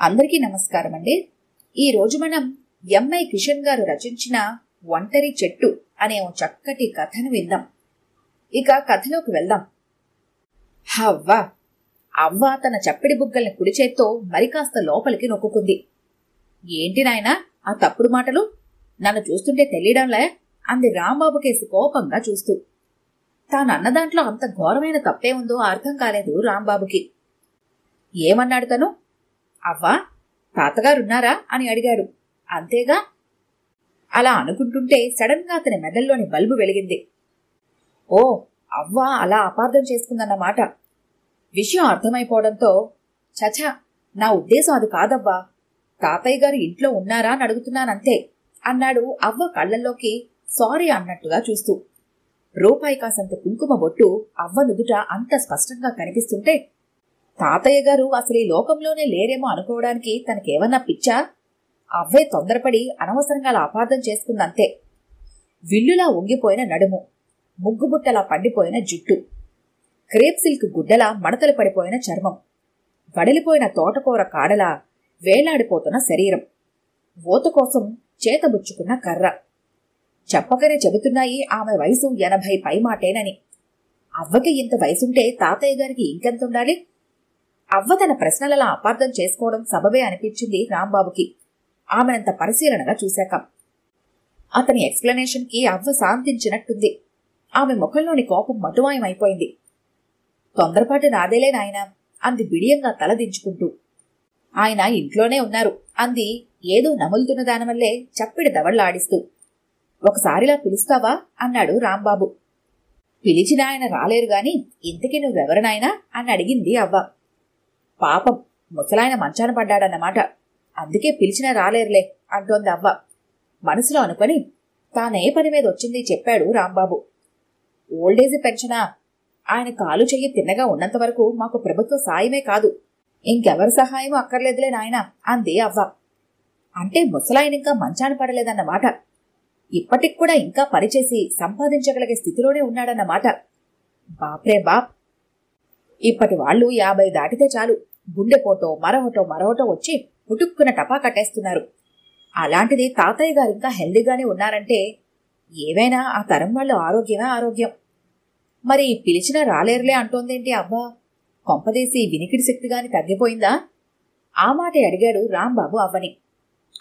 అందరికీ నమస్కారం అండి. ఈరోజు మనం ఎంఐ కిషన్ గారు రచించిన ఒంటరి చెట్టు అనే ఓ చక్కటి కథను విందాం. ఇక కథలోకి వెళ్దాం. అవ్వ తన చప్పిడి బుగ్గల్ని కుడి చేత్తో మరికాస్త లోపలికి నొక్కుంది. ఏంటి నాయనా ఆ తప్పుడు మాటలు? నన్ను చూస్తుంటే తెలియడంలే అంది రాంబాబు కేసి కోపంగా చూస్తూ. తాను అన్న దాంట్లో అంత ఘోరమైన తప్పే ఉందో అర్థం కాలేదు రాంబాబుకి. ఏమన్నాడు తను? అవ్వా, తాతగారున్నారా అని అడిగాడు. అంతేగా. అలా అనుకుంటుంటే సడన్ గా అతని మెదల్లోని బల్బు వెలిగింది. ఓ, అవ్వ అలా అపార్థం చేసుకుందన్నమాట. విషయం అర్థమైపోవడంతో, చచా, నా ఉద్దేశం అది కాదవ్వా, తాతయ్య గారు ఇంట్లో ఉన్నారా అని అడుగుతున్నానంతే అన్నాడు అవ్వ కళ్లల్లోకి సారీ అన్నట్టుగా చూస్తూ. రూపాయి కాసంత కుంకుమ బొట్టు అవ్వ నుదుట అంత స్పష్టంగా కనిపిస్తుంటే తాతయ్య గారు అసలు ఈ లోకంలోనే లేరేమో అనుకోవడానికి తనకేమన్నా పిచ్చా? అవ్వే తొందరపడి అనవసరంగా అపార్థం చేసుకుందంతే. విల్లులా ఉంగిపోయిన నడుము, ముగ్గుబుట్టలా పండిపోయిన జుట్టు, క్రేప్ సిల్క్ గుడ్డలా మడతలు పడిపోయిన చర్మం, వడిలిపోయిన తోటకూర కాడలా వేలాడిపోతున్న శరీరం, ఓత కోసం చేతబుచ్చుకున్న కర్ర. చెప్పకనే చెబుతున్నాయి ఆమె వయసు 80 పైమాటేనని. అవ్వకి ఇంత వయసుంటే తాతయ్య గారికి ఇంకెంతుండాలి? అవ్వ తన ప్రశ్నలలా అపార్థం చేసుకోవడం సబబే అనిపించింది రాంబాబుకి ఆమెనంత పరిశీలనగా చూశాక. అతని ఎక్స్ప్లెనేషన్ కి అవ్వ శాంతించినట్టుంది. ఆమె ముఖంలోని కోపం మటుమాయమైపోయింది. తొందరపాటు నాదేలే నాయనా అంది బిడియంగా తలదించుకుంటూ. ఆయన ఇంట్లోనే ఉన్నారు అంది ఏదో నములుతున్న దానివల్లే చప్పిడి దవళ్లాడిస్తూ. ఒకసారిలా పిలుస్తావా అన్నాడు రాంబాబు. పిలిచిన ఆయన రాలేరు గాని ఇంతకీ నువ్వెవరనాయనా అని అడిగింది అవ్వ. పాపం, ముసలాయన మంచాన పడ్డాడన్నమాట, అందుకే పిలిచినా రాలేరులే అంటోంది అవ్వ. మనసులో అనుకొని తానే పని మీద వచ్చింది చెప్పాడు రాంబాబు. ఓల్డేజీ పెన్షనా? ఆయన కాలు చెయ్యి తిన్నగా ఉన్నంత వరకు మాకు ప్రభుత్వ సాయమే కాదు, ఇంకెవరి సహాయమూ అక్కర్లేదులే నాయనా అంది అవ్వ. అంటే ముసలాయనింకా మంచాన పడలేదన్నమాట. ఇప్పటికి కూడా ఇంకా పనిచేసి సంపాదించగలిగే స్థితిలోనే ఉన్నాడన్నమాట. బాప్రే బాప్. ఇప్పటి వాళ్ళు 50 దాటితే చాలు గుండెపోటో మరొకటో వచ్చి పుటుక్కున టపా కట్టేస్తున్నారు. అలాంటిది తాతయ్య గారింకా హెల్దీగానే ఉన్నారంటే ఏవైనా ఆ తరం వాళ్ళు ఆరోగ్యమే ఆరోగ్యం. మరి పిలిచినా రాలేరులే అంటోందేంటి అవ్వా? కొంపదీసి వినికిడి శక్తిగాని తగ్గిపోయిందా? ఆ మాటే అడిగాడు రాంబాబు అవ్వని.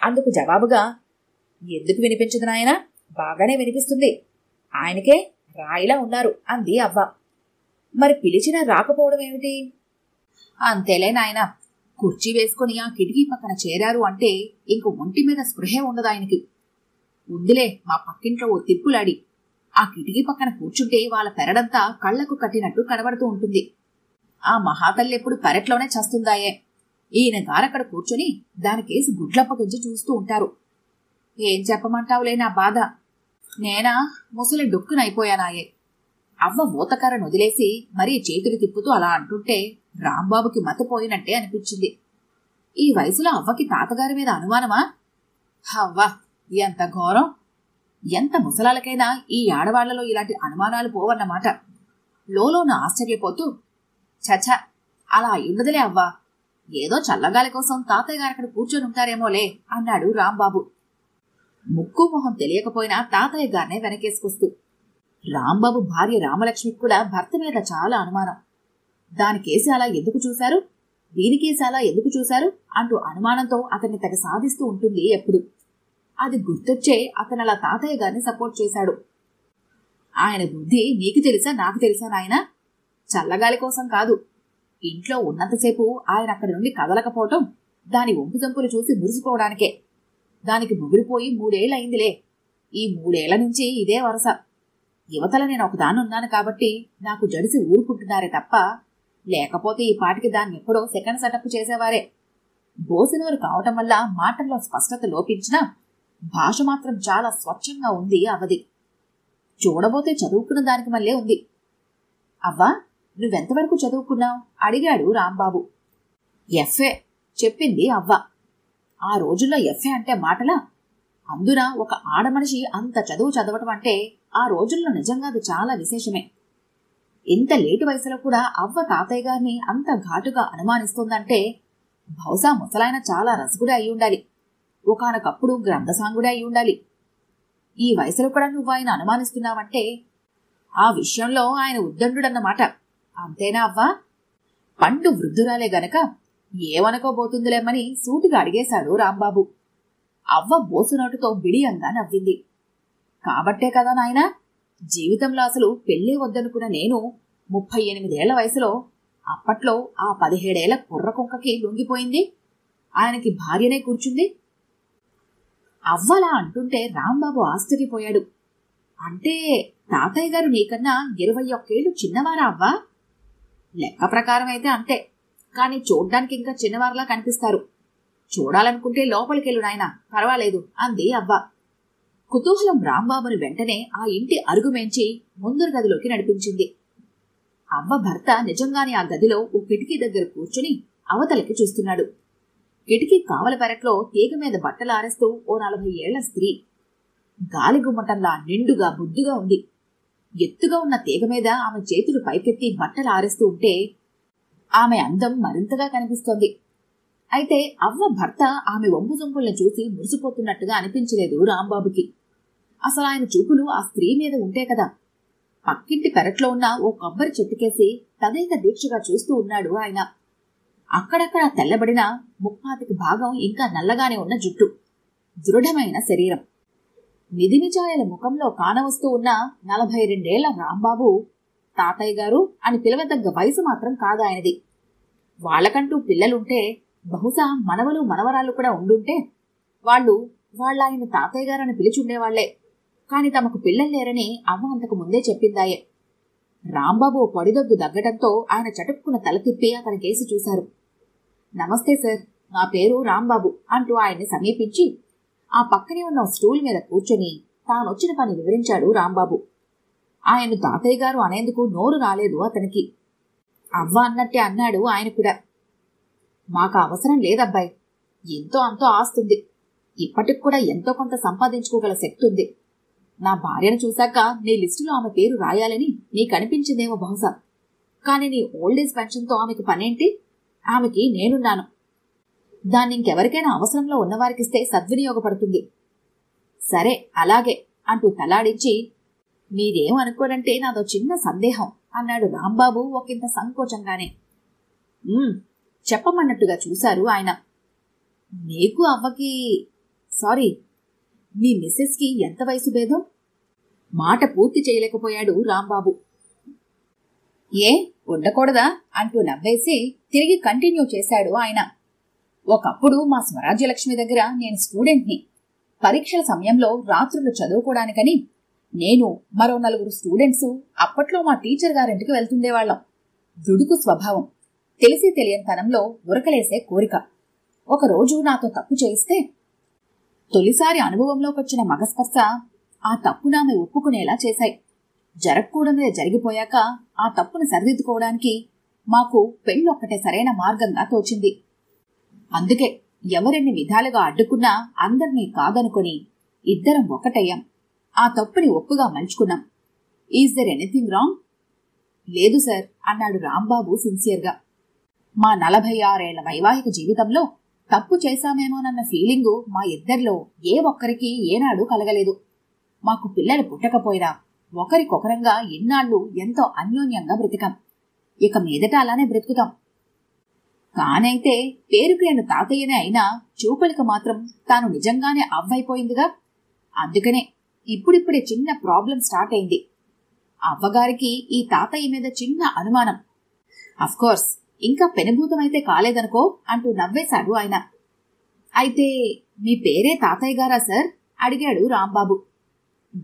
అందుకు జవాబుగా, ఎందుకు వినిపించదు నాయనా, బాగానే వినిపిస్తుంది, ఆయనకే రాయిలా ఉన్నారు అంది అవ్వ. మరి పిలిచినా రాకపోవడం ఏమిటి? అంతేలే నాయనా, కుర్చీ వేసుకుని ఆ కిటికీ పక్కన చేరారు అంటే ఇంక ఒంటి మీద స్పృహే ఉండదు ఆయనకి. ఉందిలే మా పక్కింట్లో ఓ తిప్పులాడి, ఆ కిటికీ పక్కన కూర్చుంటే వాళ్ళ పెరడంతా కళ్లకు కట్టినట్టు కనబడుతూ ఉంటుంది. ఆ మహాతల్లెప్పుడు పెరట్లోనే చస్తుందాయే. ఈయన గారక్కడ కూర్చొని దానికేసి గుడ్లప్పగించి చూస్తూ ఉంటారు. ఏం చెప్పమంటావులే నా బాధ. నేనా ముసలి డొక్కునైపోయానాయే. అవ్వ ఊతకర్రను వదిలేసి మరీ చేతులు తిప్పుతూ అలా అంటుంటే రాంబాబుకి మతిపోయినట్టే అనిపించింది. ఈ వయసులో అవ్వకి తాతగారి మీద అనుమానమా? అవ్వ, ఎంత ఘోరం! ఎంత ముసలాలకైనా ఈ ఆడవాళ్లలో ఇలాంటి అనుమానాలు పోవన్నమాట. లోలోన ఆశ్చర్యపోతూ, చచ, అలా అయ్యుండదులే అవ్వా, ఏదో చల్లగాలి కోసం తాతయ్య గారు అక్కడ కూర్చొని ఉంటారేమోలే అన్నాడు రాంబాబు. ముక్కు మొహం తెలియకపోయినా తాతయ్య గారినే వెనకేసుకొస్తూ. రాంబాబు భార్య రామలక్ష్మికి కూడా భర్త మీద చాలా అనుమానం. దానికేసి అలా ఎందుకు చూశారు, దీనికేసి అలా ఎందుకు చూశారు అంటూ అనుమానంతో అతన్ని తెగ సాధిస్తూ ఉంటుంది ఎప్పుడు. అది గుర్తొచ్చే అతను అలా తాతయ్య గారిని సపోర్ట్ చేశాడు. ఆయన బుద్ధి నీకు తెలుసా నాకు తెలుసా నాయనా? చల్లగాలి కోసం కాదు, ఇంట్లో ఉన్నంతసేపు ఆయన అక్కడి నుండి కదలకపోవటం, దాని ఒంపు జంపులు చూసి మురిసిపోవడానికే. దానికి ముగిరిపోయి 3 ఏళ్లయిందిలే. ఈ 3 ఏళ్ల నుంచి ఇదే వరస. యువతల నేను ఒకదాన్ని ఉన్నాను కాబట్టి నాకు జడిసి ఊరుకుంటున్నారే తప్ప, లేకపోతే ఈ పాటికి దాన్ని ఎప్పుడో సెకండ్ సెటప్ చేసేవారే. బోసినోరు కావటం వల్ల మాటల్లో స్పష్టత లోపించినా భాష మాత్రం చాలా స్వచ్ఛంగా ఉంది అవది. చూడబోతే చదువుకున్న దానికి మళ్ళీ ఉంది. అవ్వా, నువ్వెంతవరకు చదువుకున్నావు అడిగాడు రాంబాబు. ఎఫ్ఏ చెప్పింది అవ్వ. ఆ రోజుల్లో ఎఫ్ఏ అంటే మాటలా? అందున ఒక ఆడమనిషి అంత చదువు చదవటం అంటే ఆ రోజుల్లో నిజంగా అది చాలా విశేషమే. ఇంత లేటు వయసులో కూడా అవ్వ తాతయ్య గారిని అంత ఘాటుగా అనుమానిస్తోందంటే బహుశా ముసలాయన చాలా రసగుడే అయి ఉండాలి. ఒకానొకప్పుడు గ్రంథసాంగుడే అయి ఉండాలి. ఈ వయసులో కూడా నువ్వు ఆయన అనుమానిస్తున్నావంటే ఆ విషయంలో ఆయన ఉద్దండుడన్నమాట. అంతేనా అవ్వా? పండు వృద్ధురాలే గనక ఏమనుకోబోతుందిలేమని సూటిగా అడిగేశాడు రాంబాబు. అవ్వ బోసునోటుతో బిడియంగా నవ్వింది. కాబట్టే కదా నాయనా, జీవితంలో అసలు పెళ్ళే వద్దనుకున్న నేను 38 వయసులో అప్పట్లో ఆ 17 కుర్ర కుక్కకి లొంగిపోయింది. ఆయనకి భార్యనే కూర్చుంది. అవ్వలా అంటుంటే రాంబాబు ఆశ్చర్యపోయాడు. అంటే తాతయ్య గారు నీకన్నా 21 చిన్నవారా అవ్వా? లెక్క ప్రకారం అయితే అంతే, కాని చూడ్డానికి ఇంకా చిన్నవారిలా కనిపిస్తారు. చూడాలనుకుంటే లోపలికెళ్ళు నాయనా, పర్వాలేదు అంది అవ్వ. కుతూహలం రాంబాబుని వెంటనే ఆ ఇంటి అరుగుమేంచి ముందరు గదిలోకి నడిపించింది. అవ్వ భర్త నిజంగానే ఆ గదిలో ఓ కిటికీ దగ్గర కూర్చుని అవతలకి చూస్తున్నాడు. కిటికీ కావల పెరట్లో తీగ మీద బట్టలు ఆరేస్తూ ఓ 40 ఏళ్ల స్త్రీ. గాలిగుమ్మటంలా నిండుగా బుద్దుగా ఉంది. ఎత్తుగా ఉన్న తీగ మీద ఆమె చేతులు పైకెత్తి బట్టలు ఆరేస్తూ ఉంటే ఆమె అందం మరింతగా కనిపిస్తోంది. అయితే అవ్వ భర్త ఆమె వంపు సొంపుల్ని చూసి మురిసిపోతున్నట్టుగా అనిపించలేదు రాంబాబుకి. అసలు ఆయన చూపులు ఆ స్త్రీ మీద ఉంటే కదా. పక్కింటి పెరట్లో ఉన్న ఓ కొబ్బరి చెట్టుకేసి తదేక దీక్షగా చూస్తూ ఉన్నాడు ఆయన. అక్కడక్కడ తెల్లబడిన 30 భాగం ఇంకా నల్లగానే ఉన్న జుట్టు, దృఢమైన శరీరం. నిదినిజాయల ముఖంలో కానవస్తూ ఉన్న 42 రాంబాబు తాతయ్య గారు అని పిలవదగ్గ వయసు మాత్రం కాదాయనది. వాళ్లకంటూ పిల్లలుంటే, బహుశా మనవలు మనవరాళ్ళు కూడా ఉండుంటే వాళ్ళాయన తాతయ్య గారని పిలిచుండేవాళ్లే. కాని తమకు పిల్లలు లేరని అమ్మ అంతకు ముందే చెప్పిందాయే. రాంబాబు పొడిదొగ్గు దగ్గటంతో ఆయన చటుక్కున తల తిప్పి అతని కేసి చూశారు. నమస్తే సార్, నా పేరు రాంబాబు అంటూ ఆయన్ని సమీపించి ఆ పక్కనే ఉన్న స్టూల్ మీద కూర్చొని తానొచ్చిన పని వివరించాడు రాంబాబు. ఆయన్ను తాతయ్య గారు అనేందుకు నోరు రాలేదు అతనికి. అవ్వ అన్నట్టే అన్నాడు ఆయన కూడా. మాకు అవసరం లేదబ్బాయి, ఎంతో అంతో ఆస్తుంది. ఇప్పటికి కూడా ఎంతో కొంత సంపాదించుకోగల శక్తి ఉంది. నా భార్యను చూశాక నీ లిస్టులో ఆమె పేరు రాయాలని నీకనిపించిందేమో బహుశా. కాని నీ ఓల్డేజ్ పెన్షన్తో ఆమెకు పనేంటి? ఆమెకి నేనున్నాను. దాన్ని ఇంకెవరికైనా అవసరంలో ఉన్నవారికిస్తే సద్వినియోగపడుతుంది. సరే అలాగే అంటూ తలాడించి, మీరేం అనుకోనంటే నాదో చిన్న సందేహం అన్నాడు రాంబాబు ఒకంత సంకోచంగానే. చెప్పమన్నట్టుగా చూశారు ఆయన. నీకు అవ్వకి సారీ మీ మిస్సెస్కి ఎంత వయసు భేదం? మాట పూర్తి చేయలేకపోయాడు రాంబాబు. ఏ ఉండకూడదా అంటూ నవ్వేసి తిరిగి కంటిన్యూ చేశాడు ఆయన. ఒకప్పుడు మా స్వరాజ్యలక్ష్మి దగ్గర నేను స్టూడెంట్ని. పరీక్షల సమయంలో రాత్రులు చదువుకోవడానికని నేను మరో 4 స్టూడెంట్స్ అప్పట్లో మా టీచర్ గారింటికి వెళ్తుండేవాళ్లం. దుడుకు స్వభావం, తెలిసి తెలియనితనంలో ఉరకలేసే కోరిక. ఒకరోజు నాతో తప్పు చేయిస్తే తొలిసారి అనుభవంలోకొచ్చిన మగస్పర్శ ఆ తప్పునామె ఒప్పుకునేలా చేశాయి. జరగకూడదే జరిగిపోయాక ఆ తప్పును సరిదిద్దుకోవడానికి మాకు పెళ్ళొక్కటే సరైన మార్గంగా తోచింది. అందుకే ఎవరెన్ని విధాలుగా అడ్డుకున్నా అందర్నీ కాదనుకొని ఇద్దరం ఒకటయ్యాం. ఆ తప్పుని ఒప్పుగా మలుచుకున్నాం. Is there anything wrong? లేదు సార్ అన్నాడు రాంబాబు సిన్సియర్గా. మా 46 ఏళ్ల వైవాహిక జీవితంలో తప్పు చేశామేమోనన్న ఫీలింగు మా ఇద్దరిలో ఏ ఒక్కరికి ఏనాడు కలగలేదు. మాకు పిల్లలు పుట్టకపోయినా ఒకరికొకరంగా ఇన్నాళ్లు ఎంతో అన్యోన్యంగా బ్రతికాం. ఇక మీదట అలానే బ్రతుకుతాం. కానైతే పేరుకు నేను తాతయ్యనే అయినా చూపులకు మాత్రం తాను నిజంగానే అవ్వైపోయిందిగా. అందుకనే ఇప్పుడిప్పుడే చిన్న ప్రాబ్లం స్టార్ట్ అయింది. అవ్వగారికి ఈ తాతయ్య మీద చిన్న అనుమానం. అఫ్కోర్స్ ఇంకా పెనుభూతమైతే కాలేదనుకో అంటూ నవ్వేశాడు ఆయన. అయితే మీ పేరే తాతయ్య గారా సార్ అడిగాడు రాంబాబు.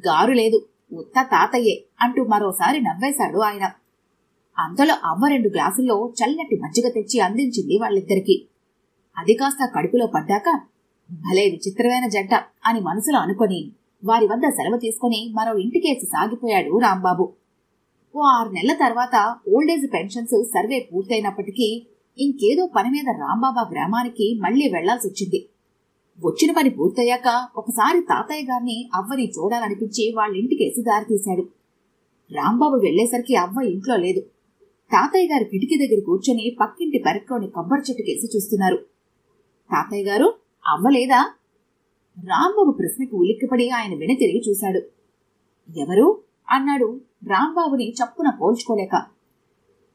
గారు లేదు, ఉత్త తాతయ్యే అంటూ మరోసారి నవ్వేశాడు ఆయన. అంతలో అవ్వ 2 గ్లాసుల్లో చల్లటి మజ్జిగ తెచ్చి అందించింది వాళ్ళిద్దరికీ. అది కాస్త కడుపులో పడ్డాక భలే విచిత్రమైన జంట అని మనసులో అనుకొని వారి వద్ద సెలవు తీసుకుని మరో ఇంటికేసి సాగిపోయాడు రాంబాబు. ఓ 6 నెలల తర్వాత ఓల్డేజ్ పెన్షన్స్ సర్వే పూర్తయినప్పటికీ ఇంకేదో పని మీద రాంబాబా గ్రామానికి మళ్లీ వెళ్లాల్సొచ్చింది. వచ్చిన పని పూర్తయ్యాక ఒకసారి తాతయ్య గారిని అవ్వని చూడాలనిపించి వాళ్ళింటికేసి దారితీశాడు. రాంబాబు వెళ్లేసరికి అవ్వ ఇంట్లో లేదు. తాతయ్య గారు కిటికీ దగ్గర కూర్చొని పక్కింటి పెరట్లోని కొబ్బరి చెట్టుకేసి చూస్తున్నారు. తాతయ్య గారు అవ్వలేదా? రాంబాబు ప్రశ్నకు ఉలిక్కిపడి ఆయన వెను తిరిగి చూశాడు. ఎవరు అన్నాడు రాంబాబుని చప్పున పోల్చుకోలేక.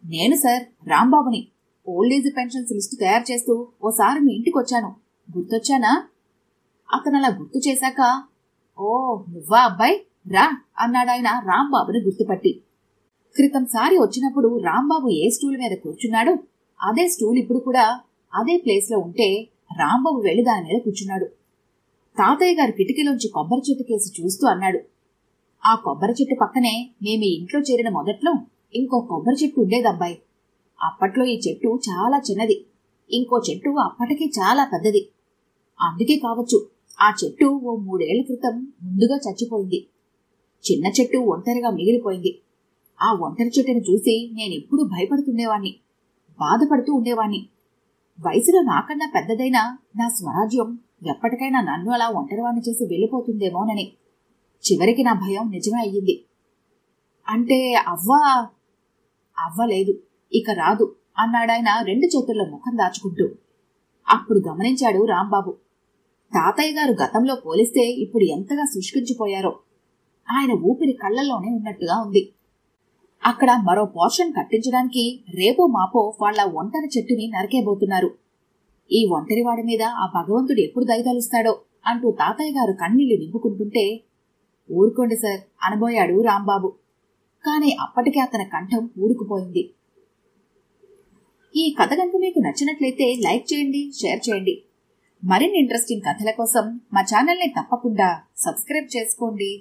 నేను సార్, రాంబాబుని. ఓల్డేజ్ పెన్షన్స్ లిస్టు తయారు చేస్తూ ఓసారి మీ ఇంటికొచ్చాను. గుర్తొచ్చానా? అతనలా గుర్తు చేశాక, ఓ నువ్వా అబ్బాయి, రా అన్నాడాయన రాంబాబుని గుర్తుపట్టి. క్రితంసారి వచ్చినప్పుడు రాంబాబు ఏ స్టూల్ మీద కూర్చున్నాడో అదే స్టూల్ ఇప్పుడు కూడా అదే ప్లేస్లో ఉంటే రాంబాబు వెళ్లి దాని మీద కూర్చున్నాడు. తాతయ్య గారు కిటికీలోంచి కొబ్బరి చెట్టు కేసి చూస్తూ అన్నాడు, ఆ కొబ్బరి చెట్టు పక్కనే మేము ఇంట్లో చేరిన మొదట్లో ఇంకో కొబ్బరి చెట్టు ఉండేదబ్బాయి. అప్పట్లో ఈ చెట్టు చాలా చిన్నది, ఇంకో చెట్టు అప్పటికే చాలా పెద్దది. అందుకే కావచ్చు ఆ చెట్టు ఓ 3 ఏళ్ల క్రితం ముందుగా చచ్చిపోయింది. చిన్న చెట్టు ఒంటరిగా మిగిలిపోయింది. ఆ ఒంటరి చెట్టును చూసి నేనెప్పుడూ భయపడుతుండేవాణ్ణి, బాధపడుతూ ఉండేవాణ్ణి. వయసులో నాకన్నా పెద్దదైనా నా స్వరాజ్యం ఎప్పటికైనా నన్ను అలా ఒంటరివాణ్ణి చేసి వెళ్ళిపోతుందేమోనని. చివరికి నా భయం నిజమే అయ్యింది. అంటే అవ్వలేదు, ఇక రాదు అన్నాడాయన 2 చేతుల్లో ముఖం దాచుకుంటూ. అప్పుడు గమనించాడు రాంబాబు, తాతయ్య గారు గతంలో పోలిస్తే ఇప్పుడు ఎంతగా శుష్కించిపోయారో. ఆయన ఊపిరి కళ్లల్లోనే ఉన్నట్టుగా ఉంది. అక్కడ మరో పోర్షన్ కట్టించడానికి రేపో మాపో వాళ్ల ఒంటరి చెట్టుని నరికేబోతున్నారు. ఈ ఒంటరివాడి మీద ఆ భగవంతుడు ఎప్పుడు దయతలుస్తాడో అంటూ తాతయ్య గారు కన్నీళ్లు నింపుకుంటుంటే, ఊరుకోండి సార్ అనబోయాడు రాంబాబు. కాని అప్పటికే అతని కంఠం ఊడుకుపోయింది. ఈ కథ కనుక మీకు నచ్చినట్లయితే లైక్ చేయండి, షేర్ చేయండి. మరిన్ని ఇంట్రెస్టింగ్ కథల కోసం మా ఛానల్ని తప్పకుండా సబ్స్క్రైబ్ చేసుకోండి.